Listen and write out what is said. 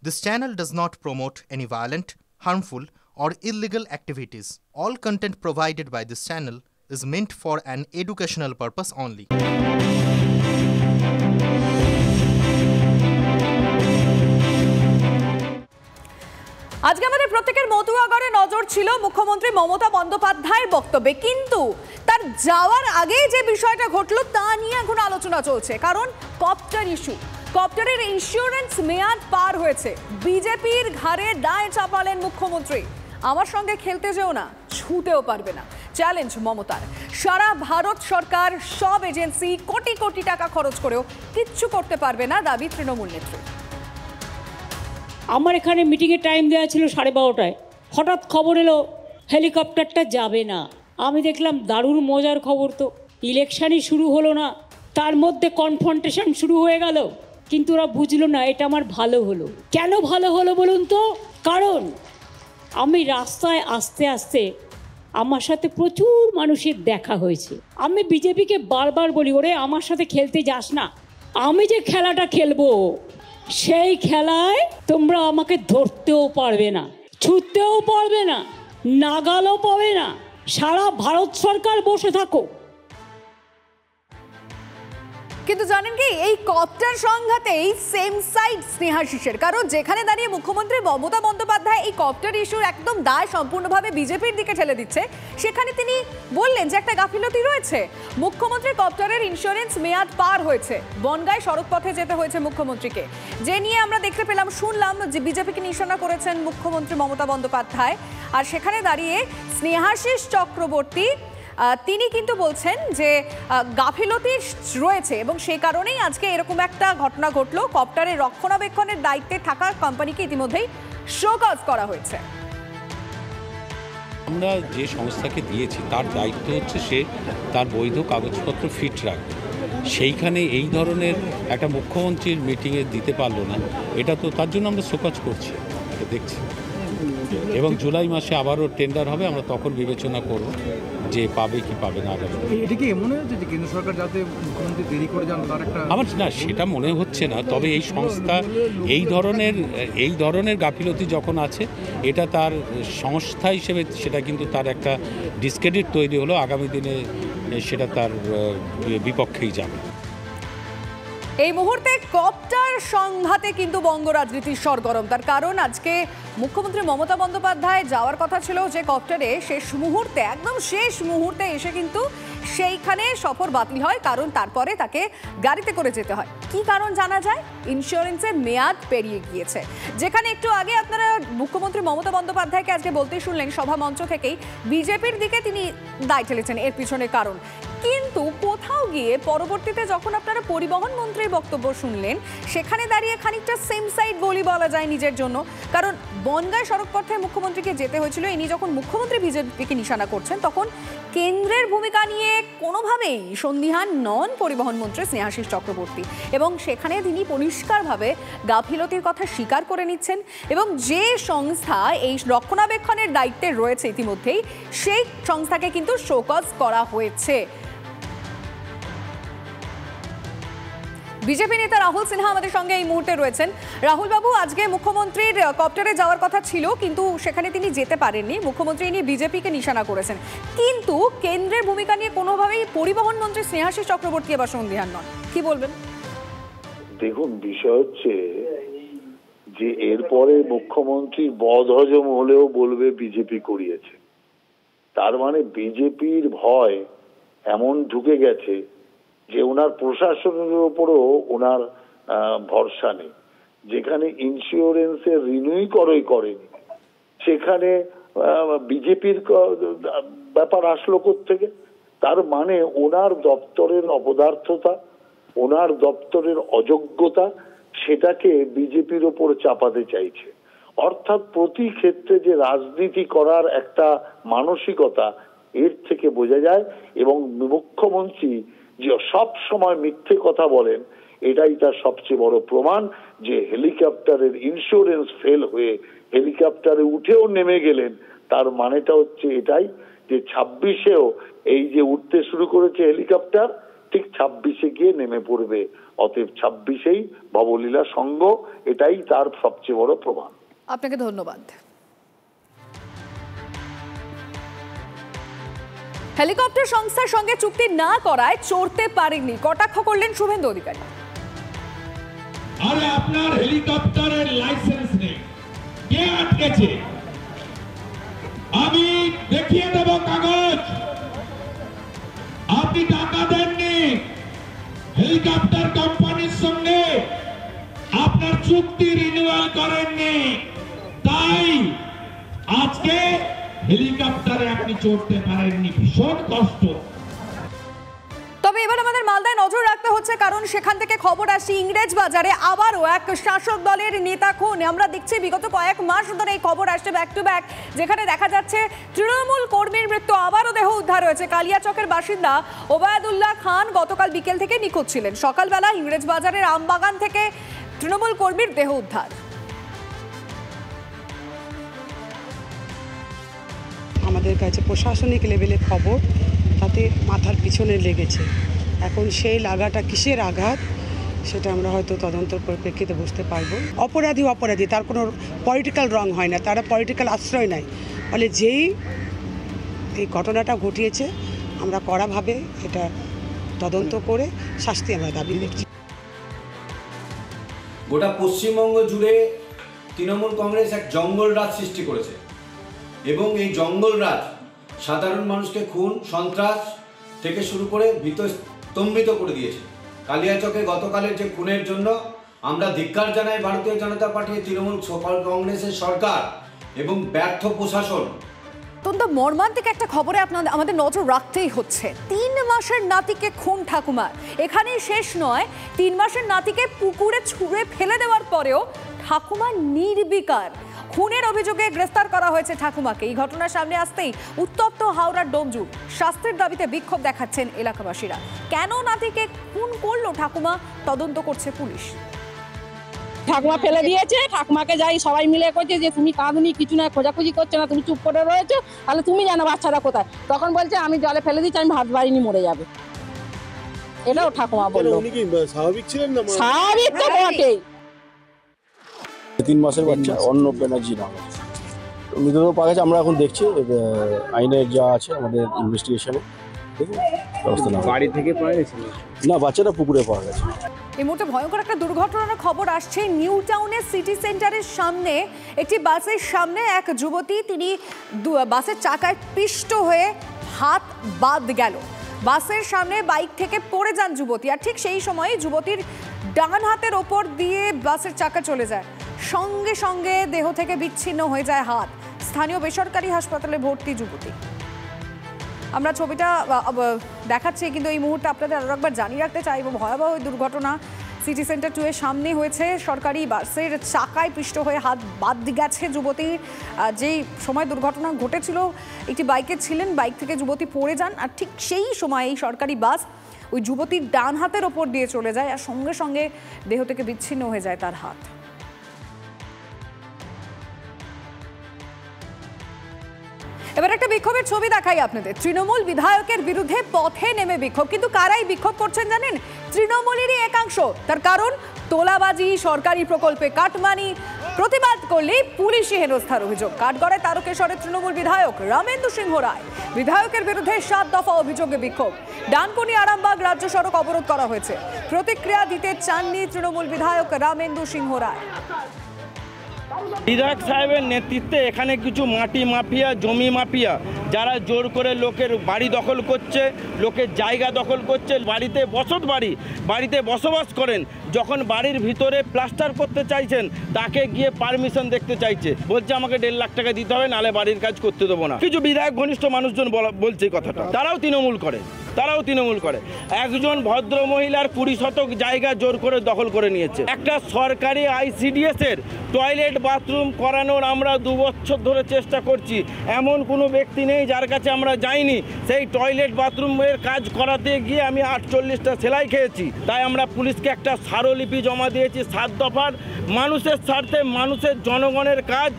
This channel does not promote any violent, harmful, or illegal activities. All content provided by this channel is meant for an educational purpose only. আজকে আমাদের প্রত্যেকের মতুয়াগড়ে নজর ছিল মুখ্যমন্ত্রী মমতা বন্দ্যোপাধ্যায়ের বক্তব্যে, কিন্তু তার যাওয়ার আগে যে বিষয়টা ঘটলো তা নিয়ে এখন আলোচনা চলছে। কারণ কপ্টার ইস্যু, কপ্টারের ইন্স্যুরেন্স মেয়াদ পার হয়েছে। বিজেপির ঘাড়ে দায় চাপালেন মুখ্যমন্ত্রী, আমার সঙ্গে খেলতে যেও না, ছুঁতেও পারবে না, চ্যালেঞ্জ মমতার। সারা ভারত সরকার সব এজেন্সি কোটি কোটি টাকা খরচ করেও কিচ্ছু করতে পারবে না, দাবি তৃণমূল নেত্রী। আমার এখানে মিটিংয়ের টাইম দেওয়া ছিল 12:30টায়, হঠাৎ খবর এলো হেলিকপ্টারটা যাবে না। আমি দেখলাম দারুণ মজার খবর, তো ইলেকশনই শুরু হলো না, তার মধ্যে কনফ্রন্টেশন শুরু হয়ে গেল। কিন্তু ওরা বুঝলো না এটা আমার ভালো হলো। কেন ভালো হলো বলুন তো? কারণ আমি রাস্তায় আস্তে আস্তে আমার সাথে প্রচুর মানুষের দেখা হয়েছে। আমি বিজেপিকে বারবার বলি, ওরে আমার সাথে খেলতে যাস না, আমি যে খেলাটা খেলবো সেই খেলায় তোমরা আমাকে ধরতেও পারবে না, ছুটতেও পারবে না, নাগালও পাবে না। সারা ভারত সরকার বসে থাকো। কিন্তু জানেন কি, এই কপ্টার সংঘাতেই সেম সাইড স্নেহাশিসের। কারণ যেখানে দাঁড়িয়ে মুখ্যমন্ত্রী মমতা বন্দ্যোপাধ্যায় এই কপ্টার ইস্যুর একদম দায় সম্পূর্ণভাবে বিজেপির দিকে ঠেলে দিচ্ছে, সেখানে তিনি বললেন যে একটা গাফিলতি রয়েছে। মুখ্যমন্ত্রী কপ্টারের ইন্স্যুরেন্স মেয়াদ পার হয়েছে, বনগাঁয় সড়ক পথে যেতে হয়েছে মুখ্যমন্ত্রীকে, যে নিয়ে আমরা দেখতে পেলাম, শুনলাম যে বিজেপিকে নিশানা করেছেন মুখ্যমন্ত্রী মমতা বন্দ্যোপাধ্যায়। আর সেখানে দাঁড়িয়ে স্নেহাশিস চক্রবর্তী তিনি কিন্তু বলছেন যে গাফিলতি রয়েছে এবং সেই কারণেই আজকে এরকম একটা ঘটনা ঘটলো। কপ্টারের রক্ষণাবেক্ষণের দায়িত্বে থাকা কোম্পানিকে ইতিমধ্যেই শোকজ করা হয়েছে। আমরা যে সংস্থাকে দিয়েছি তার দায়িত্ব হচ্ছে সে তার বৈধ কাগজপত্র ফিট রাখবে। সেইখানে এই ধরনের একটা মুখ্যমন্ত্রীর মিটিংয়ে দিতে পারলো না, এটা তো তার জন্য আমরা শোকজ করছি, এটা দেখছি। এবং জুলাই মাসে আবারও টেন্ডার হবে, আমরা তখন বিবেচনা করব যে পাবে কি পাবে না। এটা কি মনে হচ্ছে যে কেন্দ্র সরকার যাতে মুখ্যমন্ত্রী দেরি করে যান তার একটা, আমার না সেটা মনে হচ্ছে না। তবে এই সংস্থা এই ধরনের গাফিলতি যখন আছে, এটা তার সংস্থা হিসেবে সেটা কিন্তু তার একটা ডিসক্রেডিট তৈরি হলো, আগামী দিনে সেটা তার বিপক্ষেই যাবে। এই মুহূর্তে কপ্টার সংঘাতে কিন্তু বঙ্গ রাজনীতির সরগরম। তার কারণ আজকে মুখ্যমন্ত্রী মমতা বন্দ্যোপাধ্যায় যাওয়ার কথা ছিল যে কপ্টারে, শেষ মুহূর্তে, একদম শেষ মুহূর্তে এসে কিন্তু সেইখানে সফর বাতিল হয়, কারণ তারপরে তাকে গাড়িতে করে যেতে হয়। কি কারণ জানা যায়? ইন্স্যুরেন্সের মেয়াদ পেরিয়ে গিয়েছে। যেখানে একটু আগে আপনারা মুখ্যমন্ত্রী মমতা বন্দ্যোপাধ্যায়কে আজকে বলতে শুনলেন সভা মঞ্চ থেকেই, বিজেপির দিকে তিনি দায় ঠেলেছেন এর পিছনে কারণ। কিন্তু কোথাও গিয়ে পরবর্তীতে যখন আপনারা পরিবহন মন্ত্রীর বক্তব্য শুনলেন, সেখানে দাঁড়িয়ে খানিকটা সেম সাইড বলি বলা যায় নিজের জন্য। কারণ বনগাঁ সড়ক পথে মুখ্যমন্ত্রীকে যেতে হয়েছিল, ইনি যখন মুখ্যমন্ত্রী বিজেপিকে নিশানা করছেন, তখন কেন্দ্রের ভূমিকা নিয়ে কোনোভাবেই সন্দিহান নন পরিবহন মন্ত্রী স্নেহাশিস চক্রবর্তী, এবং সেখানে তিনি পরিষ্কারভাবে গাফিলতির কথা স্বীকার করে নিচ্ছেন। এবং যে সংস্থা এই রক্ষণাবেক্ষণের দায়িত্বে রয়েছে ইতিমধ্যেই, সেই সংস্থাকে কিন্তু শোকজ করা হয়েছে। বিজেপি নেতা রাহুল সিনহা আমাদের সঙ্গে এই মুহূর্তে রয়েছেন। রাহুল বাবু, আজকে মুখ্যমন্ত্রীর কপ্টারে যাওয়ার কথা ছিল, কিন্তু সেখানে তিনি যেতে পারেননি। মুখ্যমন্ত্রী নিয়ে বিজেপিকে নিশানা করেছেন, কিন্তু কেন্দ্রের ভূমিকা নিয়ে কোনোভাবেই পরিবহন মন্ত্রী স্নেহাশিস চক্রবর্তী এবার সন্দিহান নন। কি বলবেন? দেখুন, বিষয় হচ্ছে যে এরপরে মুখ্যমন্ত্রীর বদহজম হলেও বলবে বিজেপি করিয়েছে। তার মানে বিজেপির ভয় এমন ঢুকে গেছে যে ওনার প্রশাসনের উপরও ওনার ভরসা নেই। যেখানে ইন্স্যুরেন্সের রিনিউই করেনি, সেখানে বিজেপির ব্যাপার আসলো কোত্থেকে? তার মানে ওনার দপ্তরের অপদার্থতা, ওনার দপ্তরের অযোগ্যতা, সেটাকে বিজেপির ওপর চাপাতে চাইছে। অর্থাৎ প্রতি ক্ষেত্রে যে রাজনীতি করার একটা মানসিকতা, এর থেকে বোঝা যায়। এবং মুখ্যমন্ত্রী যে সব সময় মিথ্যে কথা বলেন, এটাই তার সবচেয়ে বড় প্রমাণ যে হেলিকপ্টারের ইন্স্যুরেন্স ফেল হয়ে হেলিকপ্টারে উঠেও নেমে গেলেন। তার মানেটা হচ্ছে এটাই যে 26-এও এই যে উঠতে শুরু করেছে হেলিকপ্টার, ঠিক 26-এ গিয়ে নেমে পড়বে। অতএব 26-এই ভবলীলা সঙ্গ, এটাই তার সবচেয়ে বড় প্রমাণ। আপনাকে ধন্যবাদ। হেলিকপ্টার সংস্থার সঙ্গে চুক্তি না করায় চড়তে পারেননি, কটাক্ষ করলেন শুভেন্দু অধিকারী। আরে আপনার হেলিকপ্টারের লাইসেন্স নেই, কে আটকেছে? আমি দেখিয়ে দেব কাগজ। আপনি টাকা দেননি হেলিকপ্টার কোম্পানির সঙ্গে, আপনার চুক্তি রিনিউয়াল করেননি, তাই আজকে হেলিকপ্টারে আপনি চড়তে পারেননি। ভীষণ কষ্ট। তবে এবার আমাদের মালদায় নজর রাখতে হচ্ছে, কারণ সেখান থেকে খবর আসছে ইংরেজ বাজারে আবারও এক শাসক দলের নেতা খুন। আমরা দেখছি বিগত কয়েক মাস ধরে এই খবর আসছে ব্যাক টু ব্যাক, যেখানে দেখা যাচ্ছে তৃণমূল কর্মীর মৃত্যু, আবারও দেহ উদ্ধার হয়েছে। কালিয়াচকের বাসিন্দা ওবায়দুল্লাহ খান গতকাল বিকেল থেকে নিখোঁজ ছিলেন। সকালবেলা ইংরেজ বাজারের আমবাগান থেকে তৃণমূল কর্মীর দেহ উদ্ধার। আমাদের কাছে প্রশাসনিক লেভেলে খবর, তাতে মাথার পিছনে লেগেছে। এখন সেই লাগাটা কিসের আঘাত সেটা আমরা হয়তো তদন্তর পরিপ্রেক্ষিতে বুঝতে পারবো। অপরাধী তার কোনো পলিটিক্যাল রং হয় না, তারা পলিটিক্যাল আশ্রয় নেয়। ফলে যেই এই ঘটনাটা ঘটিয়েছে আমরা কড়াভাবে এটা তদন্ত করে শাস্তি আমরা দাবি করছি। গোটা পশ্চিমবঙ্গ জুড়ে তৃণমূল কংগ্রেস এক জঙ্গল রাজ সৃষ্টি করেছে এবং এই জঙ্গল রাজ সাধারণ মানুষকে খুন সন্ত্রাস থেকে শুরু করে স্তম্ভিত করে দিয়েছে। কালিয়াচকে গতকালের যে খুনের জন্য আমরা ধিক্কার জানাই ভারতীয় জনতা পার্টি, তৃণমূল কংগ্রেসের সরকার এবং ব্যর্থ প্রশাসন। অত্যন্ত মর্মান্তিক একটা খবরে আমাদের নজর রাখতেই হচ্ছে। 3 মাসের নাতিকে খুন ঠাকুমার। এখানেই শেষ নয়, 3 মাসের নাতিকে পুকুরে ছুঁড়ে ফেলে দেওয়ার পরেও ঠাকুমা নির্বিকার। খুনের অভিযোগে গ্রেফতার করা হয়েছে ঠাকুমাকে। এই ঘটনার সামনে আসতেই উত্তপ্ত হাওড়ার ডোমজুড়। শাস্তির দাবিতে বিক্ষোভ দেখাচ্ছেন এলাকাবাসীরা। কেন নাতিকে খুন করলো ঠাকুমা, তদন্ত করছে পুলিশ। ঠাকুমা ফেলে দিয়েছে, ঠাকুমাকে যাই সবাই মিলে করছে যে তুমি কাঁদনি, কিছু না, খোঁজাখুঁজি করছো না, তুমি চুপ করে রয়েছো, তাহলে তুমি জানো বাচ্চারা কোথায়। তখন বলছে আমি জলে ফেলে দিচ্ছি, আমি ভাত বাড়িনি, মরে যাবে। এটাও ঠাকুমা বললো। স্বাভাবিক ছিলেন না? স্বাভাবিক তো বটেই। 3 মাসের বাচ্চা অর্ণব ব্যানার্জি নাম। মৃতদেহ পাওয়া গেছে, আমরা এখন দেখছি আইনের যা আছে আমাদের ইনভেস্টিগেশনে। বাড়ি থেকে পাওয়া গেছে না, বাচ্চাটা পুকুরে পাওয়া গেছে। এই মুহূর্তে ভয়ঙ্কর একটা দুর্ঘটনার খবর আসছে। নিউ টাউনের সিটি সেন্টারের সামনে একটি বাসের সামনে এক যুবতী, তিনি বাসের চাকায় পিষ্ট হয়ে হাত বাদ গেল। বাসের সামনে বাইক থেকে পড়ে যান যুবতী, আর ঠিক সেই সময় যুবতীর ডান হাতের ওপর দিয়ে বাসের চাকা চলে যায়। সঙ্গে সঙ্গে দেহ থেকে বিচ্ছিন্ন হয়ে যায় হাত। স্থানীয় বেসরকারি হাসপাতালে ভর্তি যুবতী। আমরা ছবিটা দেখাচ্ছি, কিন্তু এই মুহূর্তে আপনাদের আরও একবার জানিয়ে রাখতে চাইব ভয়াবহ দুর্ঘটনা সিটি সেন্টার 2 এর সামনে হয়েছে। সরকারি বাসের চাকায় পিষ্ট হয়ে হাত বাদ গেছে যুবতীর। যেই সময় দুর্ঘটনা ঘটেছিল একটি বাইকে ছিলেন, বাইক থেকে যুবতী পড়ে যান, আর ঠিক সেই সময় এই সরকারি বাস ওই যুবতীর ডান হাতের ওপর দিয়ে চলে যায়, আর সঙ্গে সঙ্গে দেহ থেকে বিচ্ছিন্ন হয়ে যায় তার হাত। এবার একটা বিক্ষোভের ছবি দেখাই আপনাদের। তৃণমূল বিধায়কের বিরুদ্ধে পথে নেমে বিক্ষোভ, কিন্তু কারাই বিক্ষোভ করছেন জানেন? তৃণমূলেরই একাংশ। তার কারণ তোলাবাজি, সরকারি প্রকল্পে কাটমানি। প্রতিবাদ করলেই পুলিশি হেনস্থার অভিযোগ। কাঠগড়ায় তারকেশ্বরের তৃণমূল বিধায়ক রামেন্দু সিংহ রায়, বিধায়কের বিরুদ্ধে 7 দফা অভিযোগে বিক্ষোভ। ডানকুনি আরামবাগ রাজ্য সড়ক অবরোধ করা হয়েছে। প্রতিক্রিয়া দিতে চাননি তৃণমূল বিধায়ক রামেন্দু সিংহ রায়। বিধায়ক সাহেবের নেতৃত্বে এখানে কিছু মাটি মাফিয়া, জমি মাফিয়া, যারা জোর করে লোকের বাড়ি দখল করছে, লোকের জায়গা দখল করছে, বাড়িতে বসবাস করেন, যখন বাড়ির ভিতরে প্লাস্টার করতে চাইছেন তাকে গিয়ে পারমিশন দেখতে চাইছে, বলছে আমাকে 1.5 লাখ টাকা দিতে হবে, নাহলে বাড়ির কাজ করতে দেবো না। কিছু বিধায়ক ঘনিষ্ঠ মানুষজন বলছে এই কথাটা। তারাও তৃণমূল করে। একজন ভদ্র মহিলার 20 শতক জায়গা জোর করে দখল করে নিয়েছে। একটা সরকারি ICDS এর টয়লেট বাথরুম করানোর আমরা 2 বছর ধরে চেষ্টা করছি। এমন কোনো ব্যক্তি নেই যার কাছে আমরা যাইনি। সেই টয়লেট বাথরুমের কাজ করাতে গিয়ে আমি 48টা সেলাই খেয়েছি। তাই আমরা পুলিশকে একটা স্মারকলিপি জমা দিয়েছি 7 দফার। মানুষের স্বার্থে, মানুষের জনগণের কাজ